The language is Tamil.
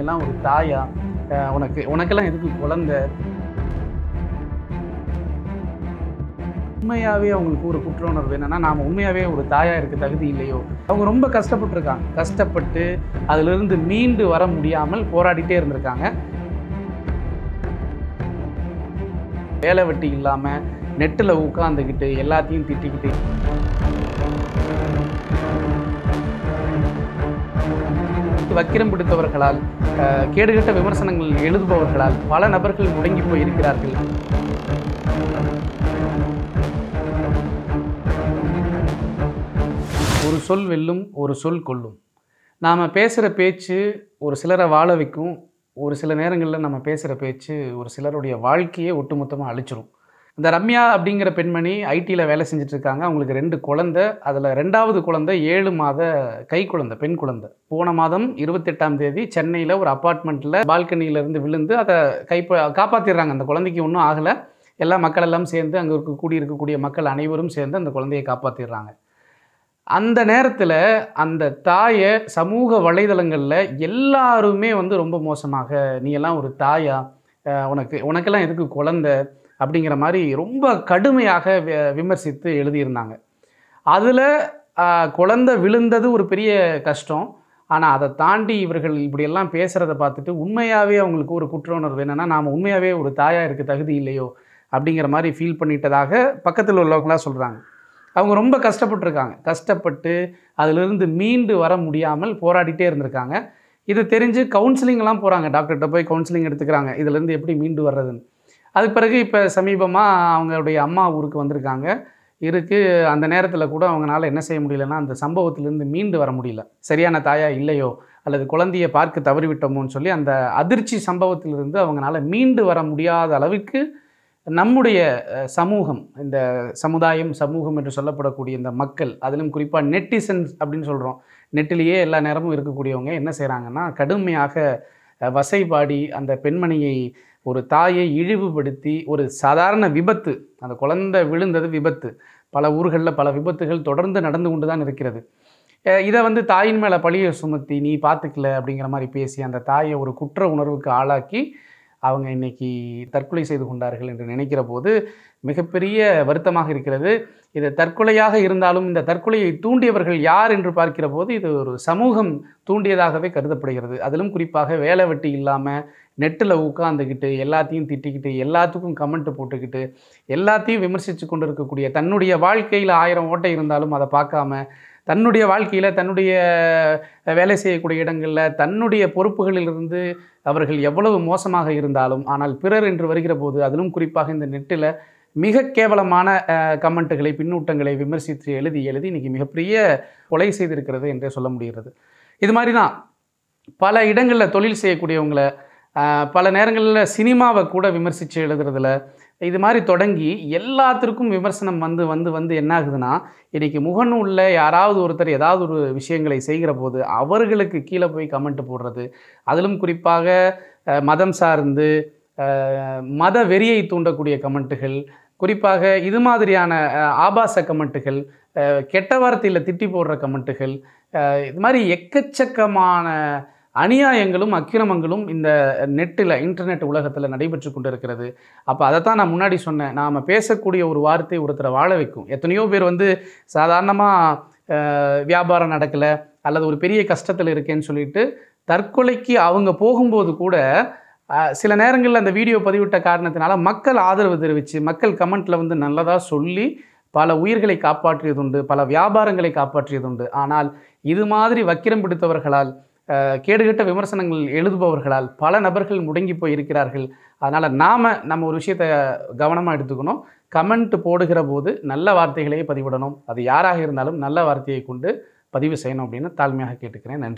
எல்லாம் ஒரு தாயா? உனக்கெல்லாம் எதுக்கு குழந்தை? உண்மையாவே அவங்களுக்கு ஒரு குற்ற உணர்வு என்னன்னா, நாம உண்மையாவே ஒரு தாயா இருக்க தகுதி இல்லையோ? அவங்க ரொம்ப கஷ்டப்பட்டுருக்காங்க. கஷ்டப்பட்டு அதிலிருந்து மீண்டு வர முடியாமல் போராடிட்டே இருந்திருக்காங்க. வேலை வெட்டி இல்லாம நெட்டில் உட்காந்துக்கிட்டு எல்லாத்தையும் திட்டிக்கிட்டு வக்கிரம் பிடித்தவர்களால், கேடுகட்ட விமர்சனங்கள் எழுதுபவர்களால் பல நபர்கள் முடங்கி போய் இருக்கிறார்கள். ஒரு சொல் வெல்லும், ஒரு சொல் கொல்லும். நாம் பேசுகிற பேச்சு ஒரு சிலரை வாழ வைக்கும். ஒரு சில நேரங்களில் நம்ம பேசுகிற பேச்சு ஒரு சிலருடைய வாழ்க்கையே ஒட்டுமொத்தமாக அழிச்சிரும். இந்த ரம்யா அப்படிங்கிற பெண்மணி ஐடியில் வேலை செஞ்சிட்ருக்காங்க. அவங்களுக்கு 2 குழந்தை. அதில் 2வது குழந்தை 7 மாத கை குழந்தை, பெண் குழந்தை. போன மாதம் 28ஆம் தேதி சென்னையில் ஒரு அப்பார்ட்மெண்ட்டில் பால்கனியிலேருந்து விழுந்து அதை காப்பாற்றிடுறாங்க. அந்த குழந்தைக்கு ஒன்றும் ஆகலை. எல்லா மக்கள் எல்லாம் சேர்ந்து, அங்கே இருக்கக்கூடிய மக்கள் அனைவரும் சேர்ந்து அந்த குழந்தையை காப்பாற்றிடுறாங்க. அந்த நேரத்தில் அந்த தாயை சமூக வலைதளங்களில் எல்லாருமே ரொம்ப மோசமாக, நீ எல்லாம் ஒரு தாயா? உனக்கெல்லாம் எதுக்கு குழந்தை? அப்படிங்கிற மாதிரி ரொம்ப கடுமையாக விமர்சித்து எழுதியிருந்தாங்க. அதில் குழந்தை விழுந்தது ஒரு பெரிய கஷ்டம். ஆனால் அதை தாண்டி இவர்கள் இப்படியெல்லாம் பேசுகிறத பார்த்துட்டு உண்மையாகவே அவங்களுக்கு ஒரு குற்ற உணர்வு என்னென்னா, நாம் உண்மையாகவே ஒரு தாயாக இருக்க தகுதி இல்லையோ அப்படிங்கிற மாதிரி ஃபீல் பண்ணிட்டதாக பக்கத்தில் உள்ளவங்களாம் சொல்கிறாங்க. அவங்க ரொம்ப கஷ்டப்பட்டுருக்காங்க. கஷ்டப்பட்டு அதிலிருந்து மீண்டு வர முடியாமல் போராடிட்டே இருந்திருக்காங்க. இது தெரிஞ்சு கவுன்சிலிங்லாம் போகிறாங்க. டாக்டர்கிட்ட போய் கவுன்சிலிங் எடுத்துக்கிறாங்க, இதிலேருந்து எப்படி மீண்டு வர்றதுன்னு. அதுக்கு பிறகு இப்போ சமீபமாக அவங்களுடைய அம்மா ஊருக்கு வந்திருக்காங்க. அந்த நேரத்தில் கூட அவங்களால என்ன செய்ய முடியலன்னா, அந்த சம்பவத்திலேருந்து மீண்டு வர முடியல. சரியான தாயா இல்லையோ, அல்லது குழந்தையை பார்க்க தவறிவிட்டோமோன்னு சொல்லி அந்த அதிர்ச்சி சம்பவத்திலிருந்து அவங்களால மீண்டு வர முடியாத அளவுக்கு நம்முடைய சமூகம், இந்த சமுதாயம், சமூகம் என்று சொல்லப்படக்கூடிய இந்த மக்கள், அதிலும் குறிப்பாக நெட்டிசன்ஸ் அப்படின்னு சொல்கிறோம், நெட்டிலேயே எல்லா நேரமும் இருக்கக்கூடியவங்க என்ன செய்கிறாங்கன்னா, கடுமையாக வசைபாடி அந்த பெண்மணியை, ஒரு தாயை இழிவுபடுத்தி, ஒரு சாதாரண விபத்து, அந்த குழந்தை விழுந்தது விபத்து, பல ஊர்களில் பல விபத்துகள் தொடர்ந்து நடந்து கொண்டு தான் இருக்கிறது. இதை தாயின் மேலே பழியை சுமத்தி, நீ பார்த்துக்கல அப்படிங்கிற மாதிரி பேசி அந்த தாயை ஒரு குற்ற உணர்வுக்கு ஆளாக்கி அவங்க இன்றைக்கி தற்கொலை செய்து கொண்டார்கள் என்று நினைக்கிற போது மிகப்பெரிய வருத்தமாக இருக்கிறது. இது தற்கொலையாக இருந்தாலும் இந்த தற்கொலையை தூண்டியவர்கள் யார் என்று பார்க்கிற போது இது ஒரு சமூகம் தூண்டியதாகவே கருதப்படுகிறது. அதிலும் குறிப்பாக வேலை வெட்டி இல்லாமல் நெட்டில் உட்காந்துக்கிட்டு எல்லாத்தையும் திட்டிக்கிட்டு, எல்லாத்துக்கும் கமெண்ட் போட்டுக்கிட்டு, எல்லாத்தையும் விமர்சித்து கொண்டு இருக்கக்கூடிய, தன்னுடைய வாழ்க்கையில் 1000 ஓட்டை இருந்தாலும் அதை பார்க்காம, தன்னுடைய வாழ்க்கையில், தன்னுடைய வேலை செய்யக்கூடிய இடங்களில், தன்னுடைய பொறுப்புகளிலிருந்து அவர்கள் எவ்வளவு மோசமாக இருந்தாலும், ஆனால் பிறர் என்று வருகிற போது, அதிலும் குறிப்பாக இந்த நெட்டில் மிக கேவலமான கமெண்ட்டுகளை, பின்னூட்டங்களை விமர்சித்து எழுதி இன்றைக்கி மிகப்பெரிய கொலை செய்திருக்கிறது என்றே சொல்ல முடிகிறது. இது மாதிரி தான் பல இடங்களில் தொழில் செய்யக்கூடியவங்களை, பல நேரங்களில் சினிமாவை கூட விமர்சித்து எழுதுறதுல, இது மாதிரி தொடங்கி எல்லாத்திற்கும் விமர்சனம் வந்து என்ன ஆகுதுன்னா, இன்றைக்கி முகநூலில் யாராவது ஒருத்தர் ஏதாவது ஒரு விஷயங்களை செய்கிற போது அவர்களுக்கு கீழே போய் கமெண்ட் போடுறது, அதிலும் குறிப்பாக மதம் சார்ந்து மத வெறியை தூண்டக்கூடிய கமெண்ட்டுகள், குறிப்பாக இது மாதிரியான ஆபாச கமெண்ட்டுகள், கெட்ட வார்த்தையில் திட்டி போடுற கமெண்ட்டுகள், இது மாதிரி எக்கச்சக்கமான அநியாயங்களும் அக்கிரமங்களும் இந்த நெட்டில், இன்டர்நெட் உலகத்தில் நடைபெற்று கொண்டு இருக்கிறது. அப்போ அதைத்தான் நான் முன்னாடி சொன்னேன், நாம் பேசக்கூடிய ஒரு வார்த்தை ஒருத்தரை வாழ வைக்கும். எத்தனையோ பேர் சாதாரணமாக வியாபாரம் நடக்கலை அல்லது ஒரு பெரிய கஷ்டத்தில் இருக்கேன்னு சொல்லிட்டு தற்கொலைக்கு அவங்க போகும்போது கூட சில நேரங்களில் அந்த வீடியோ பதிவிட்ட காரணத்தினால மக்கள் ஆதரவு தெரிவித்து, மக்கள் கமெண்ட்டில் நல்லதாக சொல்லி பல உயிர்களை காப்பாற்றியதுண்டு, பல வியாபாரங்களை காப்பாற்றியதுண்டு. ஆனால் இது மாதிரி வக்கிரம் பிடித்தவர்களால், கேடுகட்ட விமர்சனங்கள் எழுதுபவர்களால் பல நபர்கள் முடங்கி போய் இருக்கிறார்கள். அதனால் நம்ம ஒரு விஷயத்தை கவனமாக எடுத்துக்கணும். கமெண்ட் போடுகிற போது நல்ல வார்த்தைகளையே பதிவிடணும். அது யாராக இருந்தாலும் நல்ல வார்த்தையை கொண்டு பதிவு செய்யணும் அப்படின்னு தாழ்மையாக கேட்டுக்கிறேன். நன்றி.